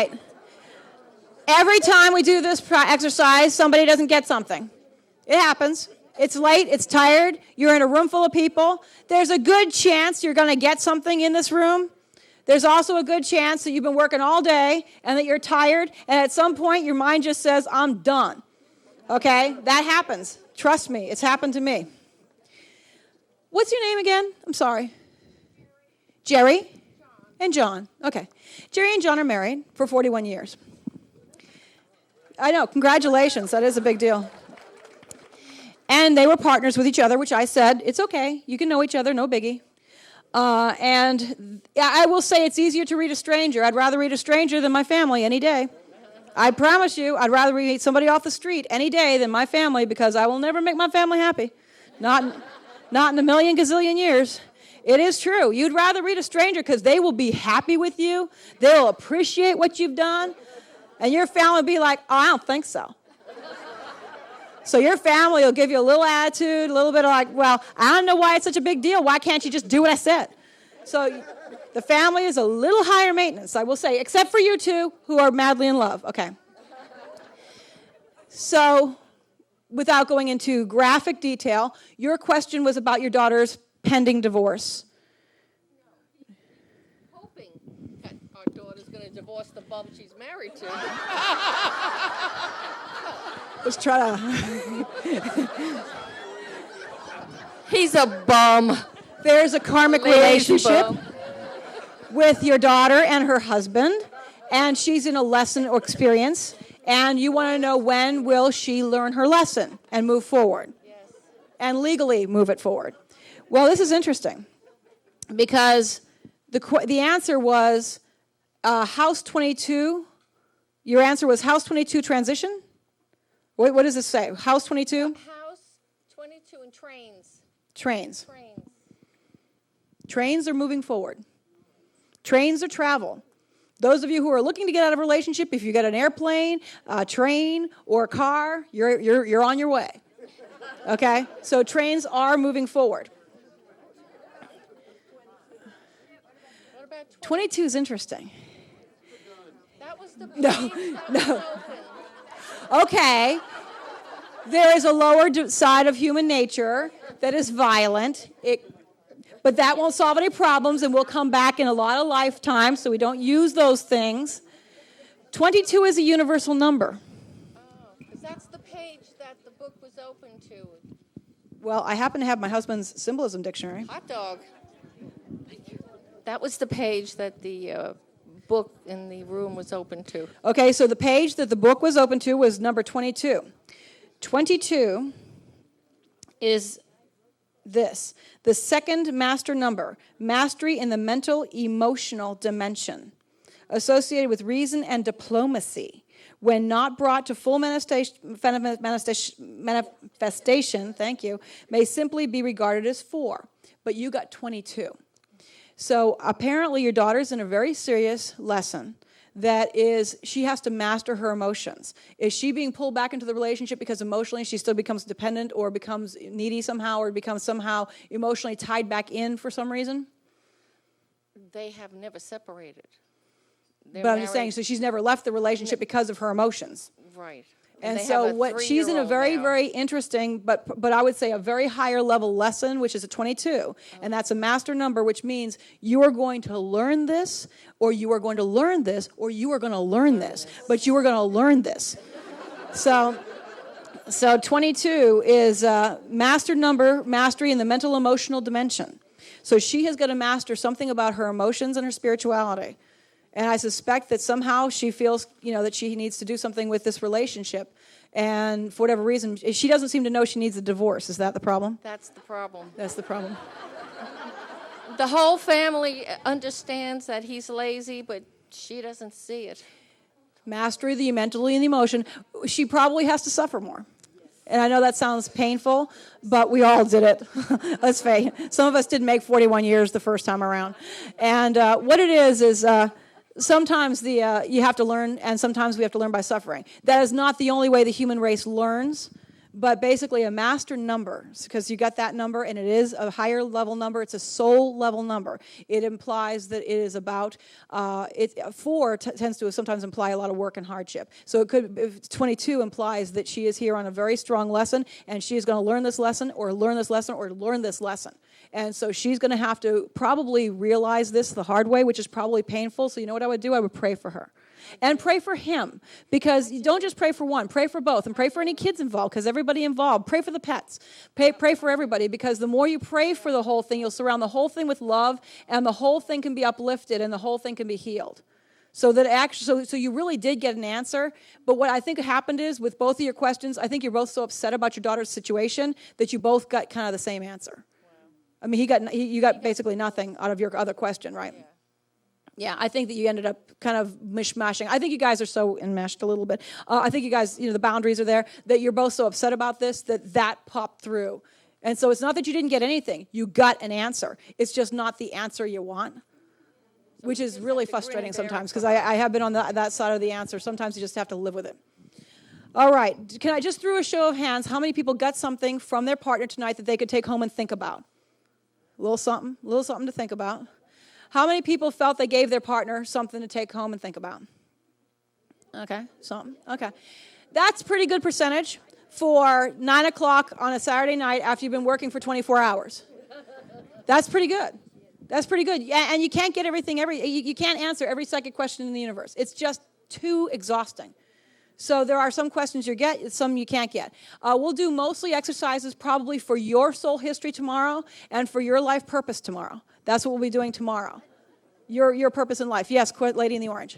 right. Every time we do this exercise, somebody doesn't get something. It happens. It's late. It's tired. You're in a room full of people. There's a good chance you're going to get something in this room. There's also a good chance that you've been working all day and that you're tired, and at some point your mind just says, I'm done. Okay? That happens. Trust me. It's happened to me. What's your name again? I'm sorry. Jerry? And John. Okay. Jerry and John are married for 41 years. I know. Congratulations. That is a big deal. And they were partners with each other, which I said, it's okay. You can know each other. No biggie. And I will say it's easier to read a stranger. I'd rather read a stranger than my family any day. I promise you, I'd rather read somebody off the street any day than my family because I will never make my family happy. Not in a million gazillion years. It is true. You'd rather read a stranger because they will be happy with you. They'll appreciate what you've done. And your family will be like, oh, I don't think so. So your family will give you a little attitude, a little bit of like, well, I don't know why it's such a big deal. Why can't you just do what I said? So the family is a little higher maintenance, I will say, except for you two who are madly in love. Okay. So without going into graphic detail, your question was about your daughter's pending divorce. Hoping that our daughter's going to divorce the bum she's married to. Let's try to... He's a bum. There's a karmic relationship with your daughter and her husband, and she's in a lesson or experience, and you want to know when will she learn her lesson and move forward, and legally move it forward. Well, this is interesting because the answer was House 22. Your answer was House 22 transition? What does this say? House 22? House 22 and trains. Trains. Trains are moving forward. Trains are travel. Those of you who are looking to get out of a relationship, if you get an airplane, a train, or a car, you're on your way. Okay? So trains are moving forward. What about 22 is interesting. That was the No. Okay. There is a lower side of human nature that is violent. But that won't solve any problems, and we'll come back in a lot of lifetimes, so we don't use those things. 22 is a universal number. Oh, because that's the page that the book was open to. Well, I happen to have my husband's symbolism dictionary. Hot dog. That was the page that the book in the room was open to. Okay, so the page that the book was open to was number 22. 22 is this, the second master number, mastery in the mental, emotional dimension, associated with reason and diplomacy. When not brought to full manifestation, thank you, may simply be regarded as 4. But you got 22. So apparently your daughter's in a very serious lesson that is, she has to master her emotions. Is she being pulled back into the relationship because emotionally she still becomes dependent or becomes needy somehow or becomes somehow emotionally tied back in for some reason? They have never separated. But I'm just saying, so she's never left the relationship because of her emotions. Right. And so what she's in a very, very interesting, but I would say a very higher level lesson, which is a 22. And that's a master number, which means you are going to learn this, or you are going to learn this, or you are going to learn this. But you are going to learn this. So 22 is master number, mastery in the mental emotional dimension. So she has got to master something about her emotions and her spirituality. And I suspect that somehow she feels, that she needs to do something with this relationship. And for whatever reason, she doesn't seem to know she needs a divorce. Is that the problem? That's the problem. That's the problem. The whole family understands that he's lazy, but she doesn't see it. Mastery, the mentally and the emotion. She probably has to suffer more. And I know that sounds painful, but we all did it. Let's face it. Some of us didn't make 41 years the first time around. And what it is sometimes you have to learn, and sometimes we have to learn by suffering. That is not the only way the human race learns, but basically a master number, because you got that number and it is a higher level number. It's a soul level number. It implies that it is about, 4 tends to sometimes imply a lot of work and hardship. So it could, if 22 implies that she is here on a very strong lesson, and she is going to learn this lesson or learn this lesson or learn this lesson. And so she's going to have to probably realize this the hard way, which is probably painful. So you know what I would do? I would pray for her. And pray for him, because you don't just pray for one, pray for both, and pray for any kids involved, because everybody involved. Pray for the pets. Pray for everybody, because the more you pray for the whole thing, you'll surround the whole thing with love, and the whole thing can be uplifted, and the whole thing can be healed. So that actually, so you really did get an answer. But what I think happened is, with both of your questions, I think you're both so upset about your daughter's situation that you both got kind of the same answer. I mean, you got basically nothing out of your other question, right? Yeah, I think that you ended up kind of mishmashing. I think you guys are so enmeshed a little bit. I think you guys, the boundaries are there, that you're both so upset about this that popped through. And so it's not that you didn't get anything. You got an answer. It's just not the answer you want, which is really frustrating sometimes, because I have been on that side of the answer. Sometimes you just have to live with it. All right. Can I just, through a show of hands, how many people got something from their partner tonight that they could take home and think about? A little something to think about. How many people felt they gave their partner something to take home and think about? Okay, something. Okay. That's pretty good percentage for 9 o'clock on a Saturday night after you've been working for 24 hours. That's pretty good. That's pretty good. Yeah, and you can't get everything, you can't answer every psychic question in the universe. It's just too exhausting. So there are some questions you get, some you can't get. We'll do mostly exercises probably for your soul history tomorrow and for your life purpose tomorrow. That's what we'll be doing tomorrow. Your purpose in life. Yes, lady in the orange.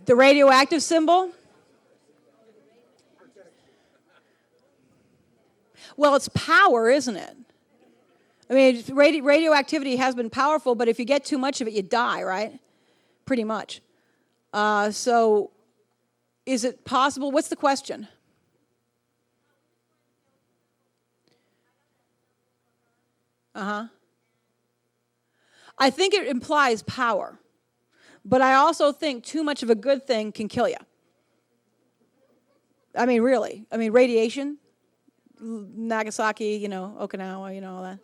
The radioactive symbol. Well, it's power, isn't it? I mean, radioactivity has been powerful, but if you get too much of it, you die, right? Pretty much. So is it possible? What's the question? I think it implies power. But I also think too much of a good thing can kill you. I mean, really. I mean, radiation, Nagasaki, Okinawa, all that.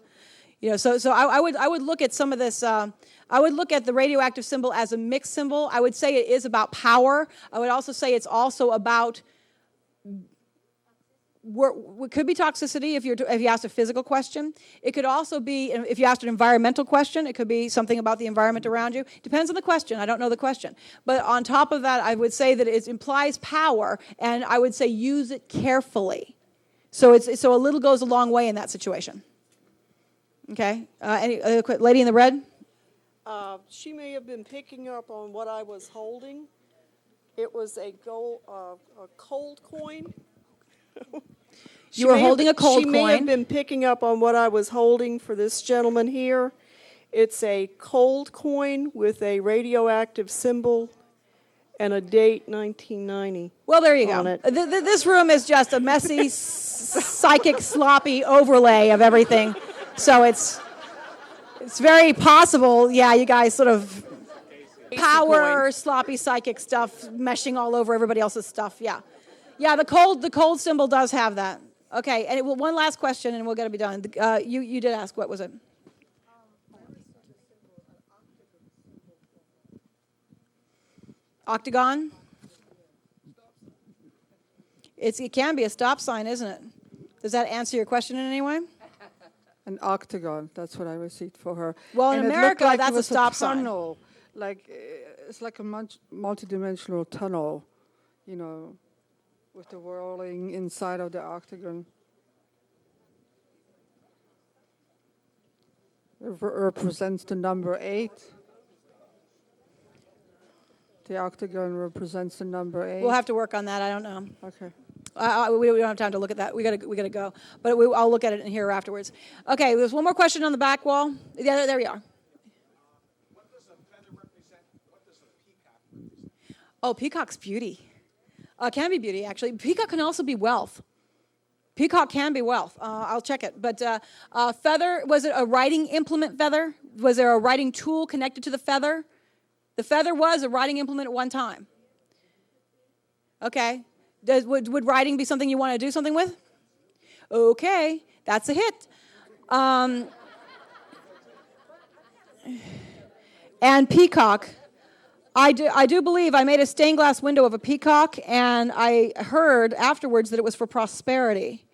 So I would look at some of this. I would look at the radioactive symbol as a mixed symbol. I would say it is about power. I would also say it's also about. It could be toxicity if you asked a physical question. It could also be, if you asked an environmental question, it could be something about the environment around you. Depends on the question. I don't know the question. But on top of that, I would say that it implies power, and I would say use it carefully. So a little goes a long way in that situation. Okay? Any lady in the red? She may have been picking up on what I was holding. It was a cold coin. You were holding a cold coin. She may have been picking up on what I was holding for this gentleman here. It's a cold coin with a radioactive symbol and a date, 1990. Well, there you go. This room is just a messy, psychic, sloppy overlay of everything. So it's very possible, you guys sort of power, sloppy psychic stuff meshing all over everybody else's stuff, yeah. Yeah, the cold symbol does have that. Okay, and one last question, and we're going to be done. You did ask, what was it? Octagon? It can be a stop sign, isn't it? Does that answer your question in any way? An octagon, that's what I received for her. Well, in and America, like that's a stop sign. It's like a multi-dimensional tunnel, with the whirling inside of the octagon. It represents the number 8. The octagon represents the number 8. We'll have to work on that. I don't know. Okay. We don't have time to look at that. We gotta go. But I'll look at it in here afterwards. Okay, there's one more question on the back wall. Yeah, there we are. What does a feather represent? What does a peacock represent? Oh, peacock's beauty. Can be beauty, actually. Peacock can also be wealth. Peacock can be wealth. I'll check it. But feather, was it a writing implement feather? Was there a writing tool connected to the feather? The feather was a writing implement at one time. Okay. Would writing be something you want to do something with? Okay, that's a hit. And peacock. I do believe I made a stained glass window of a peacock, and I heard afterwards that it was for prosperity.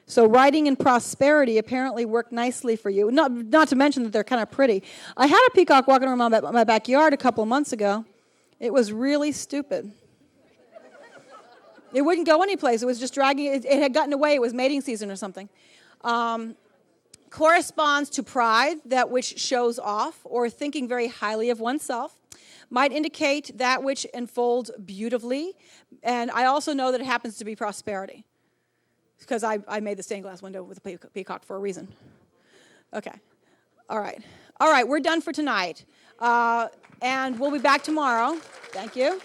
So writing and prosperity apparently work nicely for you. Not to mention that they're kind of pretty. I had a peacock walking around my backyard a couple of months ago. It was really stupid. It wouldn't go anyplace. It was just dragging. It had gotten away. It was mating season or something. Corresponds to pride, that which shows off, or thinking very highly of oneself. Might indicate that which unfolds beautifully. And I also know that it happens to be prosperity, because I made the stained glass window with a peacock for a reason. Okay. All right. All right, we're done for tonight. And we'll be back tomorrow. Thank you.